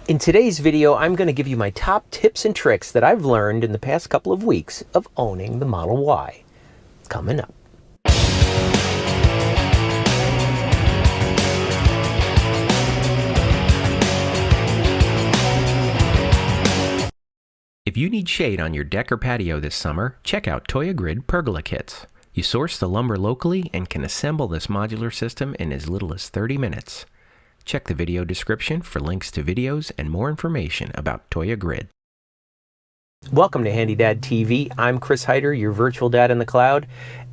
In today's video, I'm going to give you my top tips and tricks that I've learned in the past couple of weeks of owning the Model Y. Coming up. If you need shade on your deck or patio this summer, check out Toya Grid Pergola Kits. You source the lumber locally and can assemble this modular system in as little as 30 minutes. Check the video description for links to videos and more information about Toya Grid. Welcome to HandyDadTV. I'm Chris Heider, your virtual dad in the cloud,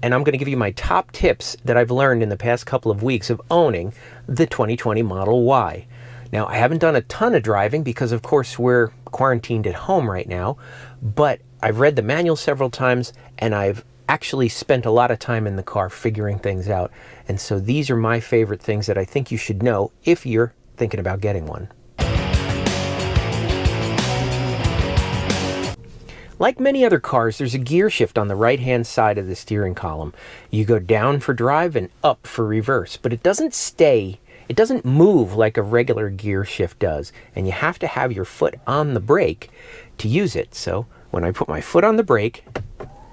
and I'm going to give you my top tips that I've learned in the past couple of weeks of owning the 2020 Model Y. Now, I haven't done a ton of driving because, of course, we're quarantined at home right now, but I've read the manual several times, and I've actually spent a lot of time in the car figuring things out. And so these are my favorite things that I think you should know if you're thinking about getting one. Like many other cars, there's a gear shift on the right-hand side of the steering column. You go down for drive and up for reverse, but it doesn't move like a regular gear shift does, and you have to have your foot on the brake to use it. So when I put my foot on the brake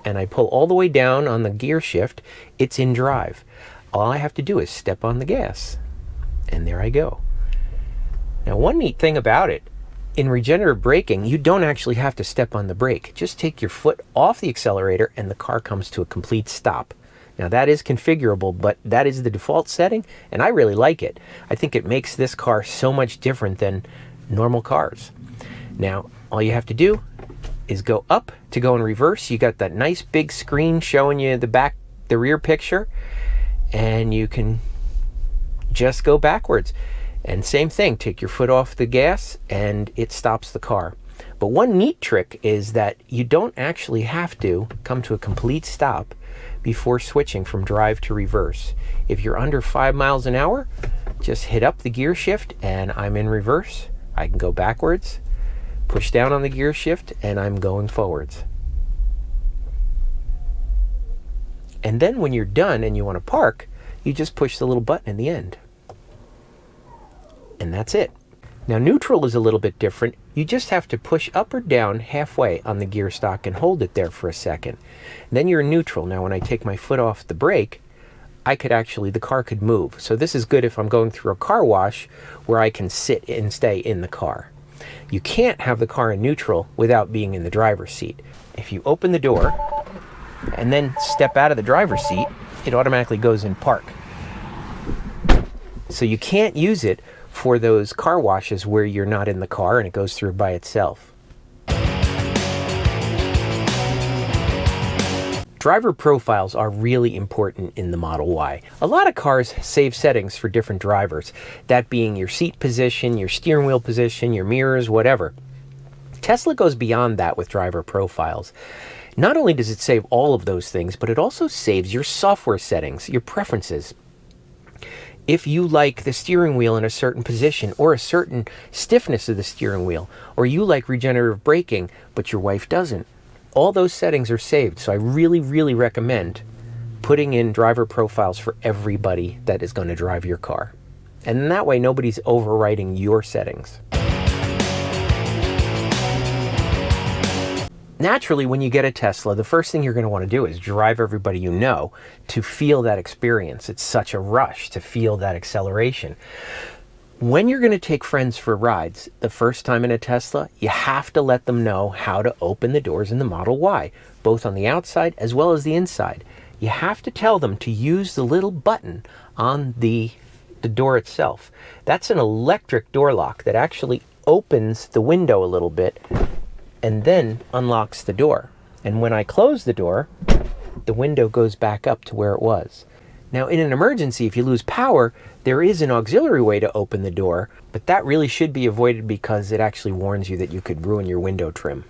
and I pull all the way down on the gear shift, it's in drive. All I have to do is step on the gas, and there I go. Now, one neat thing about it, in regenerative braking, you don't actually have to step on the brake. Just take your foot off the accelerator and the car comes to a complete stop. Now, that is configurable, but that is the default setting, and I really like it. I think it makes this car so much different than normal cars. Now, all you have to do is go up to go in reverse. You got that nice big screen showing you the rear picture, and you can just go backwards. And same thing, take your foot off the gas and it stops the car. But one neat trick is that you don't actually have to come to a complete stop before switching from drive to reverse. If you're under 5 miles an hour, just hit up the gear shift and I'm in reverse. I can go backwards, push down on the gear shift, and I'm going forwards. And then when you're done and you want to park, you just push the little button in the end. And that's it. Now, neutral is a little bit different. You just have to push up or down halfway on the gear stock and hold it there for a second. Then you're in neutral. Now, when I take my foot off the brake, the car could move. So this is good if I'm going through a car wash where I can sit and stay in the car. You can't have the car in neutral without being in the driver's seat. If you open the door and then step out of the driver's seat, it automatically goes in park. So you can't use it for those car washes where you're not in the car and it goes through by itself. Driver profiles are really important in the Model Y. A lot of cars save settings for different drivers, that being your seat position, your steering wheel position, your mirrors, whatever. Tesla goes beyond that with driver profiles. Not only does it save all of those things, but it also saves your software settings, your preferences. If you like the steering wheel in a certain position or a certain stiffness of the steering wheel, or you like regenerative braking, but your wife doesn't, all those settings are saved. So I really, really recommend putting in driver profiles for everybody that is going to drive your car. And in that way, nobody's overwriting your settings. Naturally, when you get a Tesla, the first thing you're going to want to do is drive everybody you know to feel that experience. It's such a rush to feel that acceleration. When you're going to take friends for rides the first time in a Tesla, you have to let them know how to open the doors in the Model Y, both on the outside as well as the inside. You have to tell them to use the little button on the door itself. That's an electric door lock that actually opens the window a little bit and then unlocks the door. And when I close the door, the window goes back up to where it was. Now, in an emergency, if you lose power, there is an auxiliary way to open the door, but that really should be avoided because it actually warns you that you could ruin your window trim.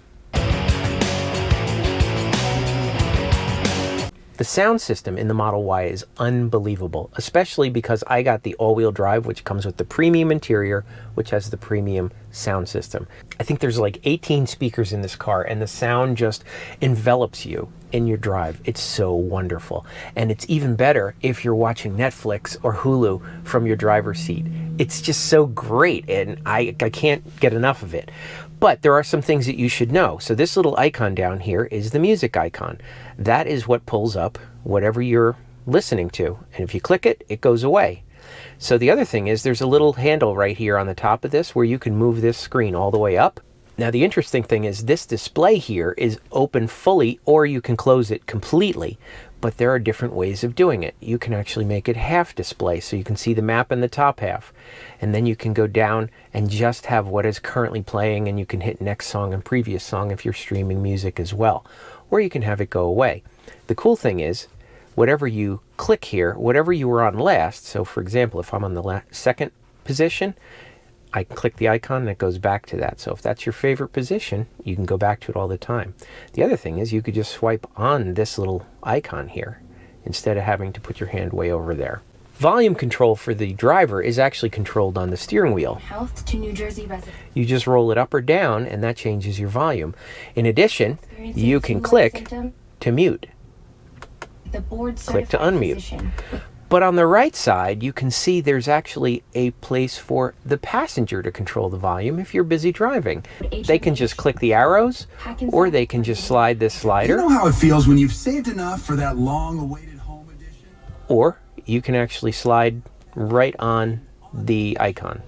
The sound system in the Model Y is unbelievable, especially because I got the all-wheel drive, which comes with the premium interior, which has the premium sound system. I think there's like 18 speakers in this car, and the sound just envelops you. in your drive. It's so wonderful. And it's even better if you're watching Netflix or Hulu from your driver's seat. It's just so great, and I can't get enough of it. But there are some things that you should know. So this little icon down here is the music icon. That is what pulls up whatever you're listening to. And if you click it, it goes away. So the other thing is there's a little handle right here on the top of this where you can move this screen all the way up. Now the interesting thing is this display here is open fully, or you can close it completely, but there are different ways of doing it. You can actually make it half display so you can see the map in the top half, and then you can go down and just have what is currently playing, and you can hit next song and previous song if you're streaming music as well, or you can have it go away. The cool thing is whatever you click here, whatever you were on last, so for example if I'm on the second position, I can click the icon and it goes back to that. So if that's your favorite position, you can go back to it all the time. The other thing is you could just swipe on this little icon here instead of having to put your hand way over there. Volume control for the driver is actually controlled on the steering wheel. Health to New Jersey residents. You just roll it up or down and that changes your volume. In addition, you can click to mute. The board Click to unmute. But on the right side, you can see there's actually a place for the passenger to control the volume if you're busy driving. They can just click the arrows, or they can just slide this slider. You know how it feels when you've saved enough for that long-awaited home edition? Or you can actually slide right on the icon.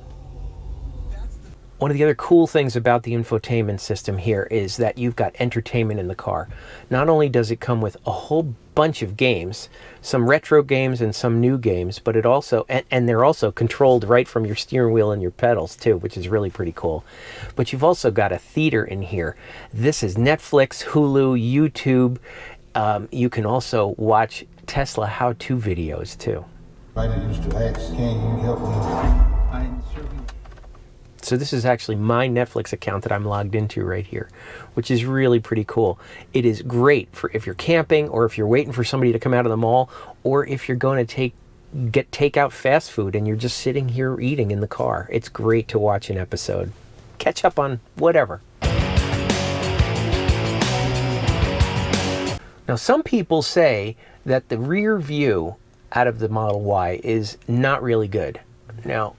One of the other cool things about the infotainment system here is that you've got entertainment in the car. Not only does it come with a whole bunch of games, some retro games and some new games, but it also, and they're also controlled right from your steering wheel and your pedals too, which is really pretty cool. But you've also got a theater in here. This is Netflix, Hulu, YouTube. You can also watch Tesla how-to videos too. I used to ask, can you help me? So this is actually my Netflix account that I'm logged into right here, which is really pretty cool. It is great for if you're camping, or if you're waiting for somebody to come out of the mall, or if you're going to get takeout fast food and you're just sitting here eating in the car. It's great to watch an episode. Catch up on whatever. Now some people say that the rear view out of the Model Y is not really good. Now,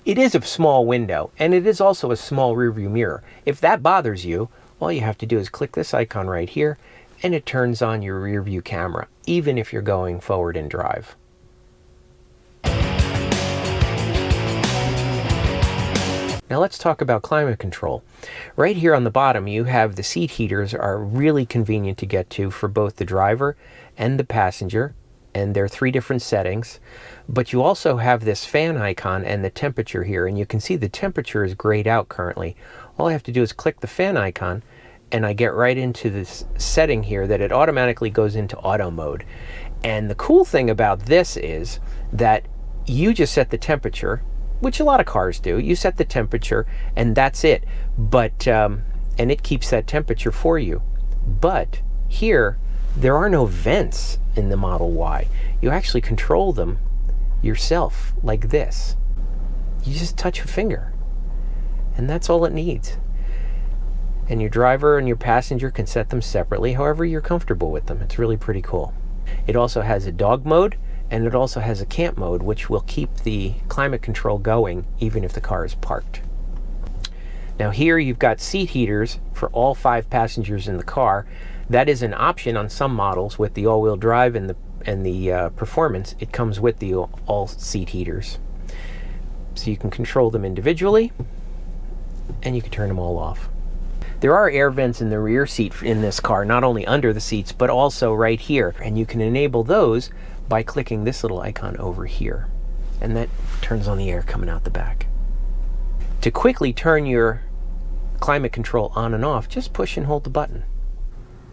it is a small window, and it is also a small rear view mirror. If that bothers you, all you have to do is click this icon right here, and it turns on your rear view camera, even if you're going forward in drive. Now let's talk about climate control. Right here on the bottom, you have the seat heaters are really convenient to get to for both the driver and the passenger. And there are 3 different settings, but you also have this fan icon and the temperature here, and you can see the temperature is grayed out currently. All I have to do is click the fan icon and I get right into this setting here that it automatically goes into auto mode. And the cool thing about this is that you just set the temperature, which a lot of cars do. You set the temperature and that's it, but and it keeps that temperature for you. But here there are no vents in the Model Y. You actually control them yourself like this. You just touch a finger and that's all it needs. And your driver and your passenger can set them separately however you're comfortable with them. It's really pretty cool. It also has a dog mode, and it also has a camp mode, which will keep the climate control going even if the car is parked. Now here you've got seat heaters for all 5 passengers in the car. That is an option on some models with the all-wheel drive and the performance. It comes with the all seat heaters. So you can control them individually, and you can turn them all off. There are air vents in the rear seat in this car, not only under the seats, but also right here. And you can enable those by clicking this little icon over here. And that turns on the air coming out the back. To quickly turn your climate control on and off, just push and hold the button.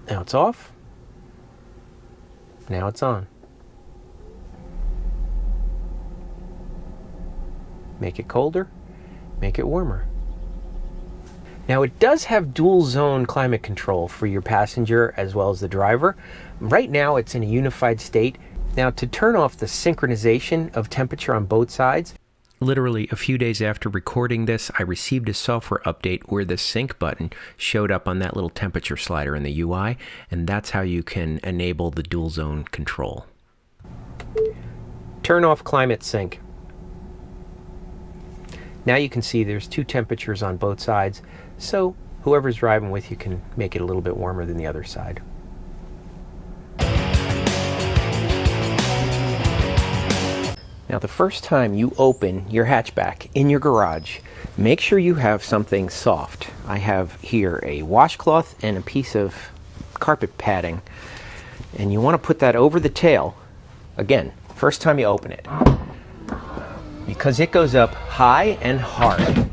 Now it's off. Now it's on. Make it colder, make it warmer. Now it does have dual zone climate control for your passenger as well as the driver. Right now it's in a unified state. Now to turn off the synchronization of temperature on both sides, Literally a few days after recording this, I received a software update where the sync button showed up on that little temperature slider in the UI, and that's how you can enable the dual zone control. Turn off climate sync. Now you can see there's 2 temperatures on both sides, so whoever's driving with you can make it a little bit warmer than the other side. Now the first time you open your hatchback in your garage, make sure you have something soft. I have here a washcloth and a piece of carpet padding, and you want to put that over the tail, again, first time you open it, because it goes up high and hard.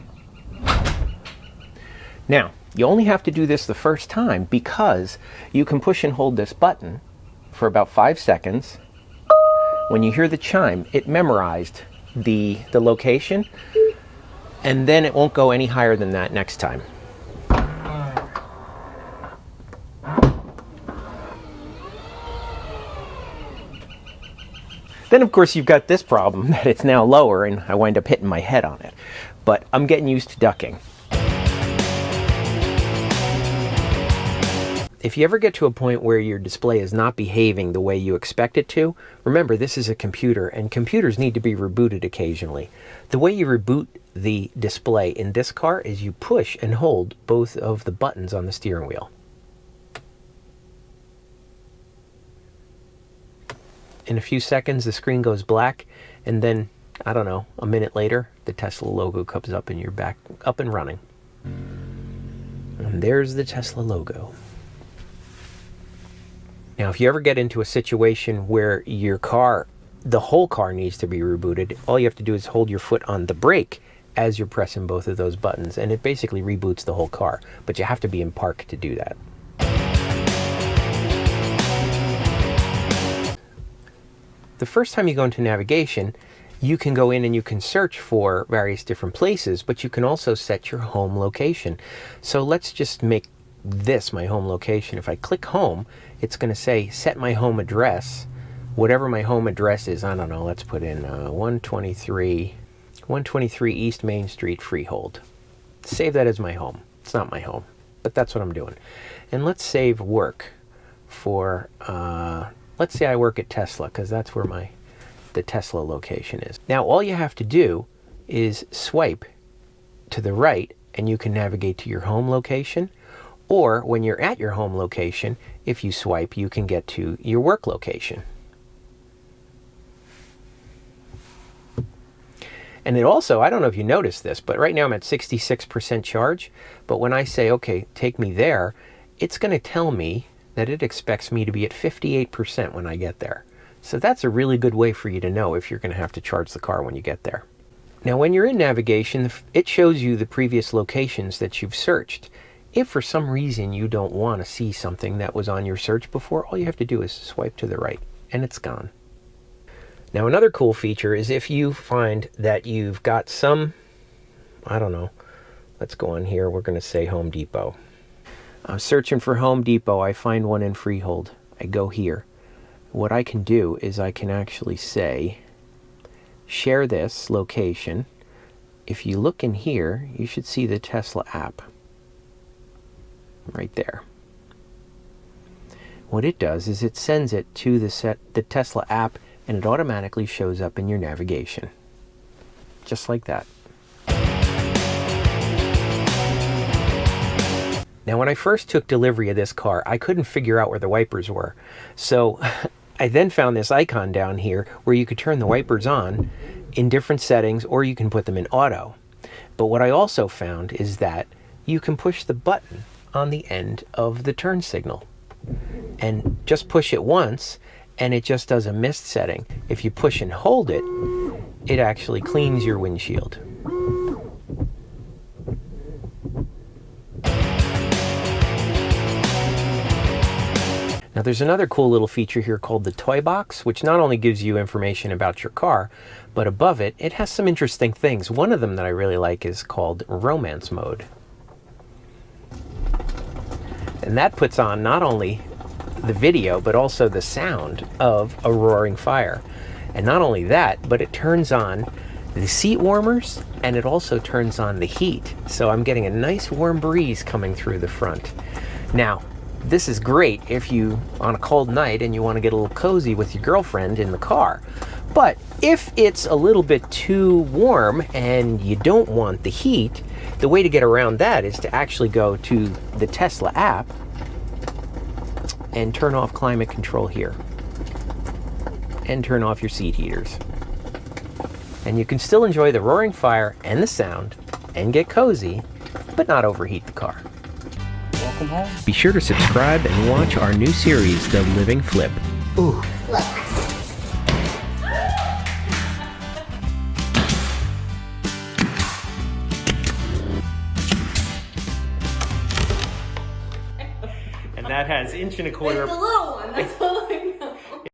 Now, you only have to do this the first time because you can push and hold this button for about 5 seconds. When you hear the chime, it memorized the location, and then it won't go any higher than that next time. Then of course you've got this problem that it's now lower and I wind up hitting my head on it. But I'm getting used to ducking. If you ever get to a point where your display is not behaving the way you expect it to, remember this is a computer and computers need to be rebooted occasionally. The way you reboot the display in this car is you push and hold both of the buttons on the steering wheel. In a few seconds the screen goes black, and then, I don't know, a minute later the Tesla logo comes up and you're back up and running. And there's the Tesla logo. Now, if you ever get into a situation where your car, the whole car needs to be rebooted, all you have to do is hold your foot on the brake as you're pressing both of those buttons, and it basically reboots the whole car. But you have to be in park to do that. The first time you go into navigation, you can go in and you can search for various different places, but you can also set your home location. So let's just make this my home location. If I click home, it's going to say set my home address, whatever my home address is. I don't know, let's put in 123 East Main Street, Freehold. Save that as my home. It's not my home, but that's what I'm doing. And let's save work for let's say I work at Tesla, because that's where the Tesla location is. Now all you have to do is swipe to the right and you can navigate to your home location. Or when you're at your home location, if you swipe, you can get to your work location. And it also, I don't know if you noticed this, but right now I'm at 66% charge. But when I say, okay, take me there, it's going to tell me that it expects me to be at 58% when I get there. So that's a really good way for you to know if you're going to have to charge the car when you get there. Now, when you're in navigation, it shows you the previous locations that you've searched. If for some reason you don't want to see something that was on your search before, all you have to do is swipe to the right and it's gone. Now another cool feature is if you find that you've got some, I don't know, let's go on here, we're going to say Home Depot. I'm searching for Home Depot, I find one in Freehold. I go here. What I can do is I can actually say, share this location. If you look in here, you should see the Tesla app. Right there. What it does is it sends it to the Tesla app, and it automatically shows up in your navigation. Just like that. Now when I first took delivery of this car, I couldn't figure out where the wipers were. So I then found this icon down here where you could turn the wipers on in different settings, or you can put them in auto. But what I also found is that you can push the button on the end of the turn signal and just push it once and it just does a mist setting. If you push and hold it, it actually cleans your windshield. Now there's another cool little feature here called the Toy Box, which not only gives you information about your car, but above it, it has some interesting things. One of them that I really like is called Romance Mode. And that puts on not only the video, but also the sound of a roaring fire. And not only that, but it turns on the seat warmers, and it also turns on the heat. So I'm getting a nice warm breeze coming through the front. Now, this is great if you, on a cold night, and you want to get a little cozy with your girlfriend in the car. But if it's a little bit too warm and you don't want the heat, the way to get around that is to actually go to the Tesla app and turn off climate control here. And turn off your seat heaters. And you can still enjoy the roaring fire and the sound and get cozy, but not overheat the car. Welcome home. Be sure to subscribe and watch our new series, The Living Flip. Ooh. And that has 1.25 inches. It's the little one. That's the